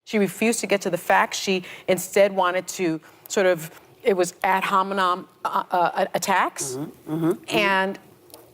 She refused to get to the facts. She instead wanted to it was ad hominem attacks. And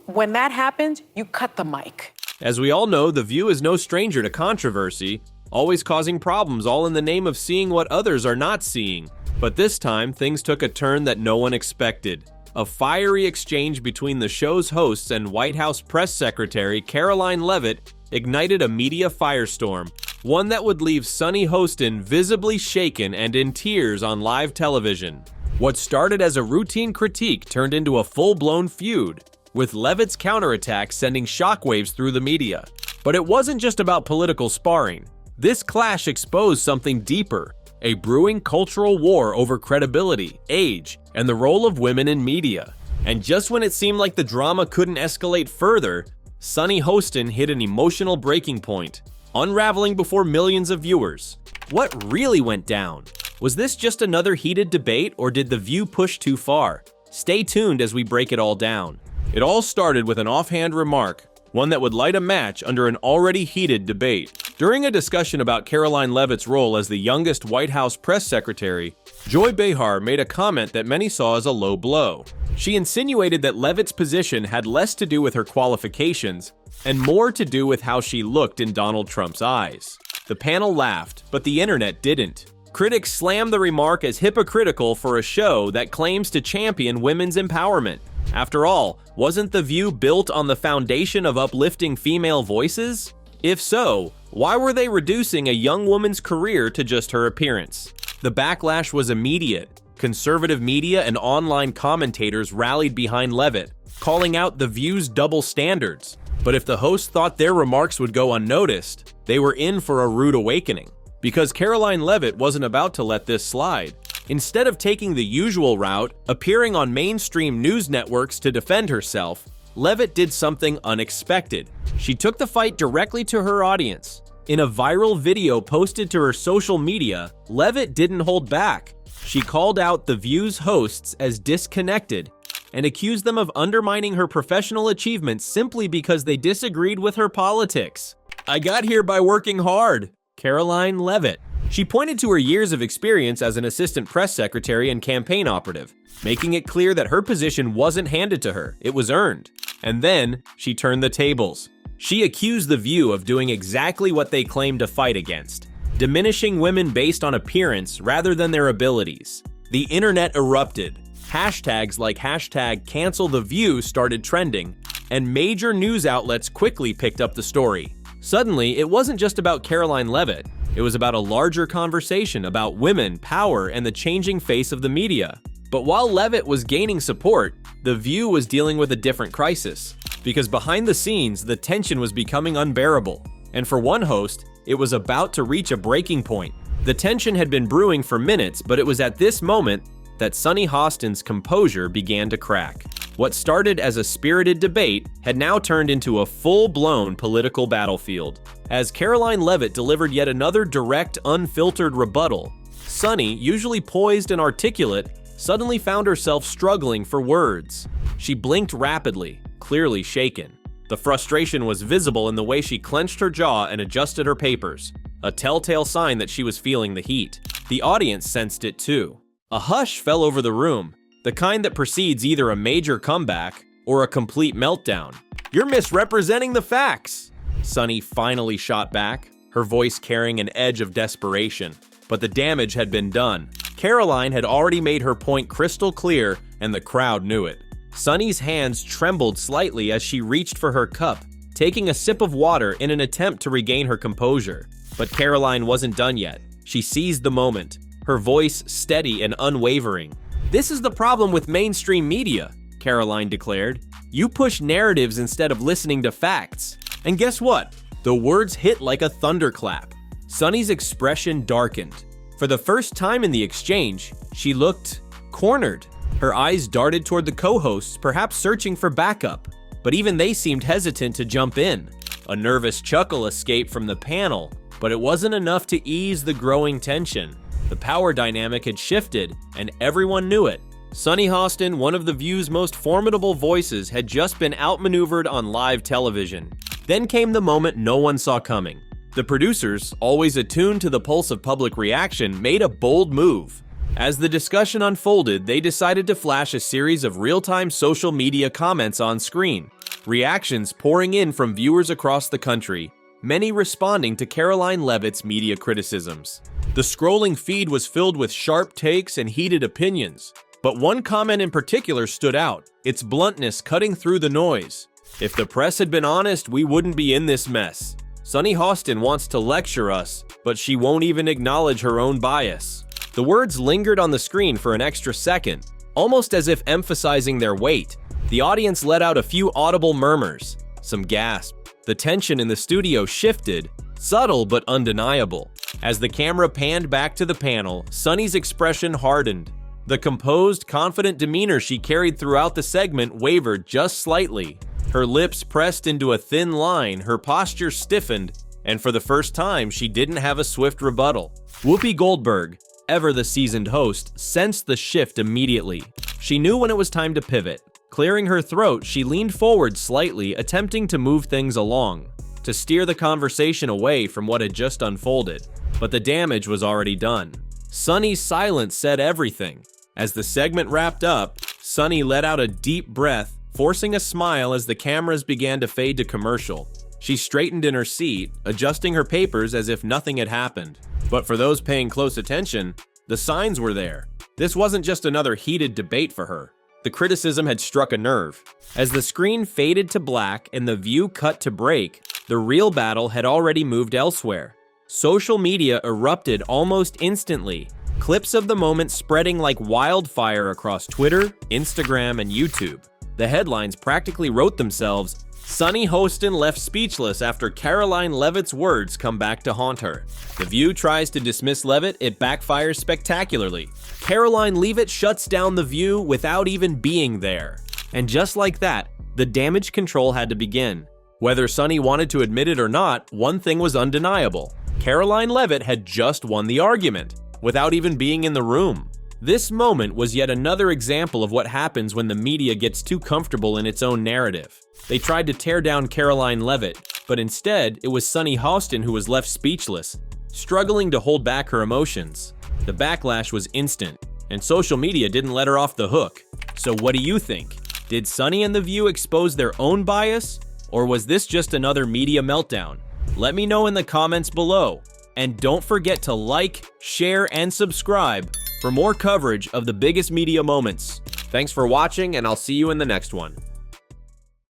when that happens, you cut the mic. As we all know, The View is no stranger to controversy, always causing problems all in the name of seeing what others are not seeing. But this time, things took a turn that no one expected. A fiery exchange between the show's hosts and White House press secretary Karoline Leavitt ignited a media firestorm, one that would leave Sunny Hostin visibly shaken and in tears on live television. What started as a routine critique turned into a full-blown feud, with Leavitt's counterattack sending shockwaves through the media. But it wasn't just about political sparring. This clash exposed something deeper, a brewing cultural war over credibility, age, and the role of women in media. And just when it seemed like the drama couldn't escalate further, Sunny Hostin hit an emotional breaking point, unraveling before millions of viewers. What really went down? Was this just another heated debate, or did The View push too far? Stay tuned as we break it all down. It all started with an offhand remark, one that would light a match under an already heated debate. During a discussion about Karoline Leavitt's role as the youngest White House press secretary, Joy Behar made a comment that many saw as a low blow. She insinuated that Leavitt's position had less to do with her qualifications and more to do with how she looked in Donald Trump's eyes. The panel laughed, but the internet didn't. Critics slammed the remark as hypocritical for a show that claims to champion women's empowerment. After all, wasn't The View built on the foundation of uplifting female voices? If so, why were they reducing a young woman's career to just her appearance? The backlash was immediate. Conservative media and online commentators rallied behind Leavitt, calling out The View's double standards. But if the host thought their remarks would go unnoticed, they were in for a rude awakening. Because Karoline Leavitt wasn't about to let this slide. Instead of taking the usual route, appearing on mainstream news networks to defend herself, Leavitt did something unexpected. She took the fight directly to her audience. In a viral video posted to her social media, Leavitt didn't hold back. She called out The View's hosts as disconnected and accused them of undermining her professional achievements simply because they disagreed with her politics. "I got here by working hard." Karoline Leavitt. She pointed to her years of experience as an assistant press secretary and campaign operative, making it clear that her position wasn't handed to her, it was earned. And then, she turned the tables. She accused The View of doing exactly what they claimed to fight against, diminishing women based on appearance rather than their abilities. The internet erupted. Hashtags like #CancelTheView started trending, and major news outlets quickly picked up the story. Suddenly, it wasn't just about Karoline Leavitt. It was about a larger conversation about women, power, and the changing face of the media. But while Leavitt was gaining support, The View was dealing with a different crisis. Because behind the scenes, the tension was becoming unbearable. And for one host, it was about to reach a breaking point. The tension had been brewing for minutes, but it was at this moment that Sunny Hostin's composure began to crack. What started as a spirited debate had now turned into a full-blown political battlefield. As Karoline Leavitt delivered yet another direct, unfiltered rebuttal, Sunny, usually poised and articulate, suddenly found herself struggling for words. She blinked rapidly, clearly shaken. The frustration was visible in the way she clenched her jaw and adjusted her papers, a telltale sign that she was feeling the heat. The audience sensed it too. A hush fell over the room, the kind that precedes either a major comeback or a complete meltdown. "You're misrepresenting the facts," Sunny finally shot back, her voice carrying an edge of desperation. But the damage had been done. Karoline had already made her point crystal clear, and the crowd knew it. Sunny's hands trembled slightly as she reached for her cup, taking a sip of water in an attempt to regain her composure. But Karoline wasn't done yet. She seized the moment, her voice steady and unwavering. "This is the problem with mainstream media," Karoline declared. "You push narratives instead of listening to facts." And guess what? The words hit like a thunderclap. Sunny's expression darkened. For the first time in the exchange, she looked cornered. Her eyes darted toward the co-hosts, perhaps searching for backup, but even they seemed hesitant to jump in. A nervous chuckle escaped from the panel, but it wasn't enough to ease the growing tension. The power dynamic had shifted, and everyone knew it. Sunny Hostin, one of The View's most formidable voices, had just been outmaneuvered on live television. Then came the moment no one saw coming. The producers, always attuned to the pulse of public reaction, made a bold move. As the discussion unfolded, they decided to flash a series of real-time social media comments on screen, reactions pouring in from viewers across the country, many responding to Karoline Leavitt's media criticisms. The scrolling feed was filled with sharp takes and heated opinions, but one comment in particular stood out, its bluntness cutting through the noise. "If the press had been honest, we wouldn't be in this mess. Sunny Hostin wants to lecture us, but she won't even acknowledge her own bias." The words lingered on the screen for an extra second, almost as if emphasizing their weight. The audience let out a few audible murmurs, some gasps. The tension in the studio shifted, subtle but undeniable. As the camera panned back to the panel, Sunny's expression hardened. The composed, confident demeanor she carried throughout the segment wavered just slightly. Her lips pressed into a thin line, her posture stiffened, and for the first time, she didn't have a swift rebuttal. Whoopi Goldberg, ever the seasoned host, sensed the shift immediately. She knew when it was time to pivot. Clearing her throat, she leaned forward slightly, attempting to move things along, to steer the conversation away from what had just unfolded. But the damage was already done. Sunny's silence said everything. As the segment wrapped up, Sunny let out a deep breath, forcing a smile as the cameras began to fade to commercial. She straightened in her seat, adjusting her papers as if nothing had happened. But for those paying close attention, the signs were there. This wasn't just another heated debate for her. The criticism had struck a nerve. As the screen faded to black and the view cut to break, the real battle had already moved elsewhere. Social media erupted almost instantly, clips of the moment spreading like wildfire across Twitter, Instagram, and YouTube. The headlines practically wrote themselves, "Sunny Hostin left speechless after Karoline Leavitt's words come back to haunt her." The View tries to dismiss Leavitt, it backfires spectacularly. Karoline Leavitt shuts down The View without even being there. And just like that, the damage control had to begin. Whether Sunny wanted to admit it or not, one thing was undeniable. Karoline Leavitt had just won the argument, without even being in the room. This moment was yet another example of what happens when the media gets too comfortable in its own narrative. They tried to tear down Karoline Leavitt, but instead, it was Sunny Hostin who was left speechless, struggling to hold back her emotions. The backlash was instant, and social media didn't let her off the hook. So what do you think? Did Sunny and The View expose their own bias, or was this just another media meltdown? Let me know in the comments below. And don't forget to like, share, and subscribe for more coverage of the biggest media moments. Thanks for watching, and I'll see you in the next one.